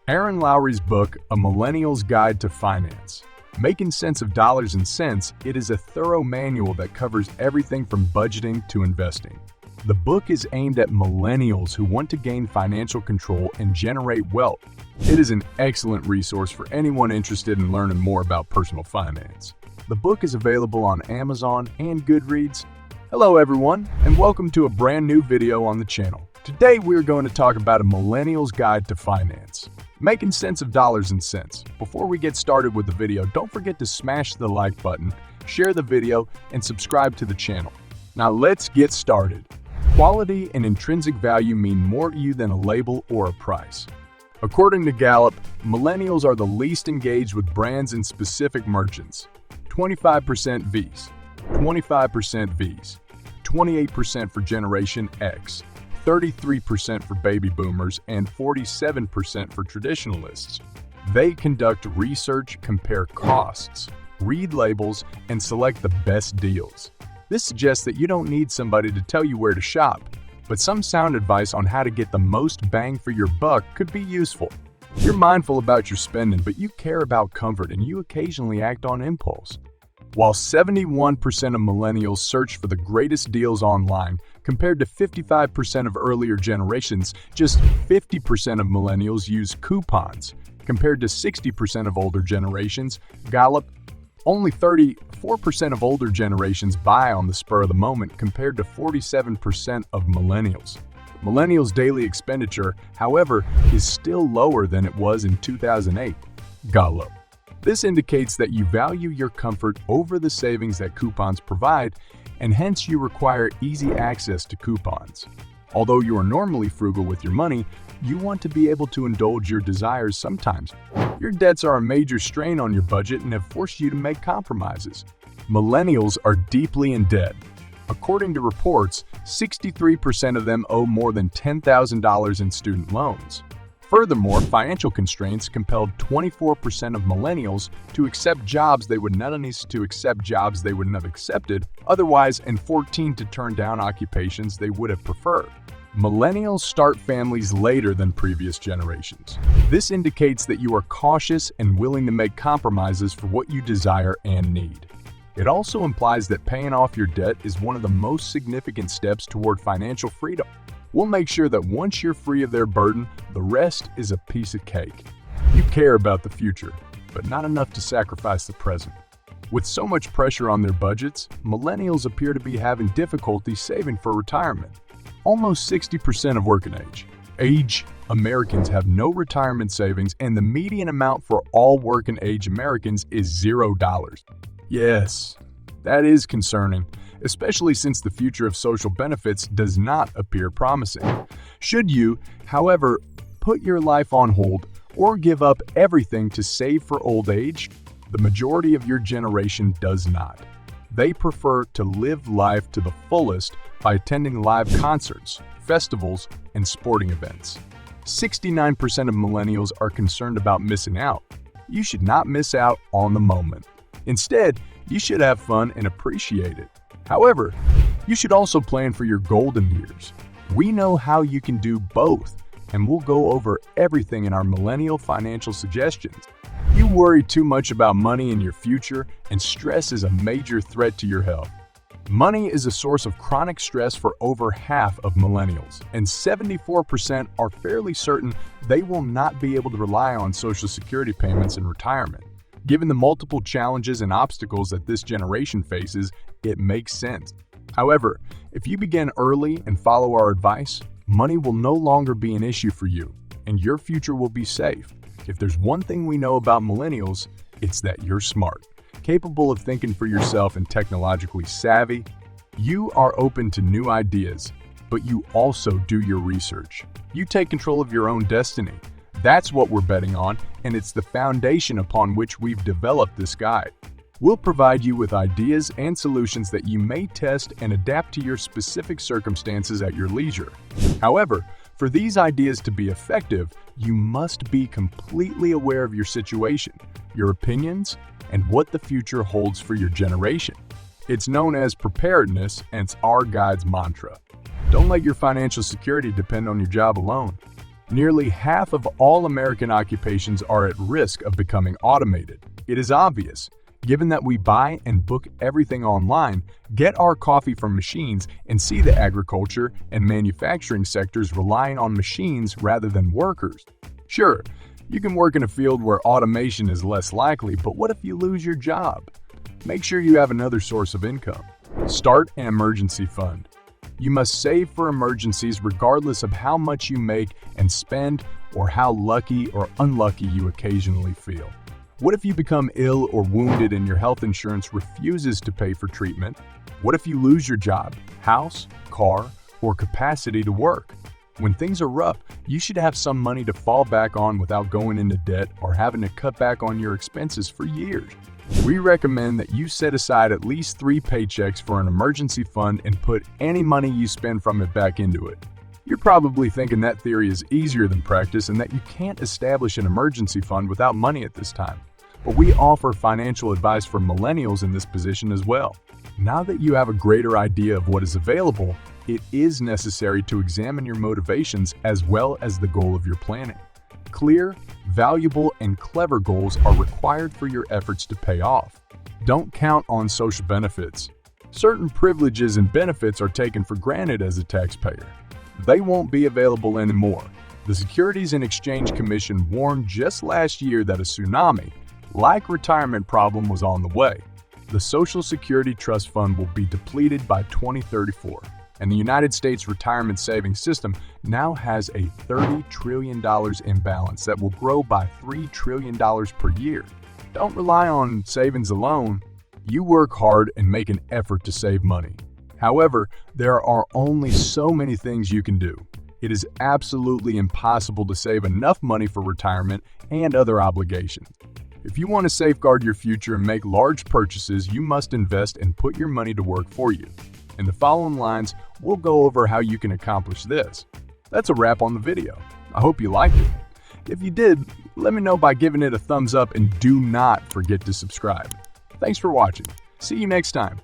Aaron Lowry's book, A Millennial's Guide to Finance. Making sense of dollars and cents, it is a thorough manual that covers everything from budgeting to investing. The book is aimed at millennials who want to gain financial control and generate wealth. It is an excellent resource for anyone interested in learning more about personal finance. The book is available on Amazon and Goodreads. Hello everyone, and welcome to a brand new video on the channel. Today we're going to talk about a millennial's guide to finance. Making sense of dollars and cents. Before we get started with the video, don't forget to smash the like button, share the video, and subscribe to the channel. Now let's get started. Quality and intrinsic value mean more to you than a label or a price. According to Gallup, millennials are the least engaged with brands and specific merchants. 25% V's, 25% V's, 28% for Generation X, 33% for baby boomers, and 47% for traditionalists. They conduct research, compare costs, read labels, and select the best deals. This suggests that you don't need somebody to tell you where to shop, but some sound advice on how to get the most bang for your buck could be useful. You're mindful about your spending, but you care about comfort and you occasionally act on impulse. While 71% of millennials search for the greatest deals online, compared to 55% of earlier generations, just 50% of millennials use coupons. Compared to 60% of older generations, Gallup, only 34% of older generations buy on the spur of the moment compared to 47% of millennials. Millennials' daily expenditure, however, is still lower than it was in 2008. Gallup. This indicates that you value your comfort over the savings that coupons provide, and hence you require easy access to coupons. Although you are normally frugal with your money, you want to be able to indulge your desires sometimes. Your debts are a major strain on your budget and have forced you to make compromises. Millennials are deeply in debt. According to reports, 63% of them owe more than $10,000 in student loans. Furthermore, financial constraints compelled 24% of millennials to accept jobs they would not have accepted otherwise, and 14% to turn down occupations they would have preferred. Millennials start families later than previous generations. This indicates that you are cautious and willing to make compromises for what you desire and need. It also implies that paying off your debt is one of the most significant steps toward financial freedom. We'll make sure that once you're free of their burden, the rest is a piece of cake. You care about the future, but not enough to sacrifice the present. With so much pressure on their budgets, millennials appear to be having difficulty saving for retirement. Almost 60% of working age Americans have no retirement savings, and the median amount for all working age Americans is $0. Yes, that is concerning, especially since the future of social benefits does not appear promising. Should you, however, put your life on hold or give up everything to save for old age, the majority of your generation does not. They prefer to live life to the fullest by attending live concerts, festivals, and sporting events. 69% of millennials are concerned about missing out. You should not miss out on the moment. Instead, you should have fun and appreciate it. However, you should also plan for your golden years. We know how you can do both, and we'll go over everything in our millennial financial suggestions. You worry too much about money in your future, and stress is a major threat to your health. Money is a source of chronic stress for over half of millennials, and 74% are fairly certain they will not be able to rely on Social Security payments in retirement. Given the multiple challenges and obstacles that this generation faces, it makes sense. However, if you begin early and follow our advice, money will no longer be an issue for you, and your future will be safe. If there's one thing we know about millennials, it's that you're smart, capable of thinking for yourself, and technologically savvy. You are open to new ideas, but you also do your research. You take control of your own destiny. That's what we're betting on, and it's the foundation upon which we've developed this guide. We'll provide you with ideas and solutions that you may test and adapt to your specific circumstances at your leisure. However, for these ideas to be effective, you must be completely aware of your situation, your opinions, and what the future holds for your generation. It's known as preparedness, and it's our guide's mantra. Don't let your financial security depend on your job alone. Nearly half of all American occupations are at risk of becoming automated. It is obvious. Given that we buy and book everything online, get our coffee from machines, and see the agriculture and manufacturing sectors relying on machines rather than workers. Sure, you can work in a field where automation is less likely, but what if you lose your job? Make sure you have another source of income. Start an emergency fund. You must save for emergencies regardless of how much you make and spend or how lucky or unlucky you occasionally feel. What if you become ill or wounded and your health insurance refuses to pay for treatment? What if you lose your job, house, car, or capacity to work? When things are rough, you should have some money to fall back on without going into debt or having to cut back on your expenses for years. We recommend that you set aside at least 3 paychecks for an emergency fund and put any money you spend from it back into it. You're probably thinking that theory is easier than practice and that you can't establish an emergency fund without money at this time. But we offer financial advice for millennials in this position as well. Now that you have a greater idea of what is available, it is necessary to examine your motivations as well as the goal of your planning. Clear, valuable, and clever goals are required for your efforts to pay off. Don't count on social benefits. Certain privileges and benefits are taken for granted as a taxpayer. They won't be available anymore. The Securities and Exchange Commission warned just last year that a tsunami, like retirement problem, was on the way. The Social Security Trust Fund will be depleted by 2034, and the United States retirement savings system now has a $30 trillion imbalance that will grow by $3 trillion per year. Don't rely on savings alone. You work hard and make an effort to save money. However, there are only so many things you can do. It is absolutely impossible to save enough money for retirement and other obligations. If you want to safeguard your future and make large purchases, you must invest and put your money to work for you. In the following lines, we'll go over how you can accomplish this. That's a wrap on the video. I hope you liked it. If you did, let me know by giving it a thumbs up and do not forget to subscribe. Thanks for watching. See you next time.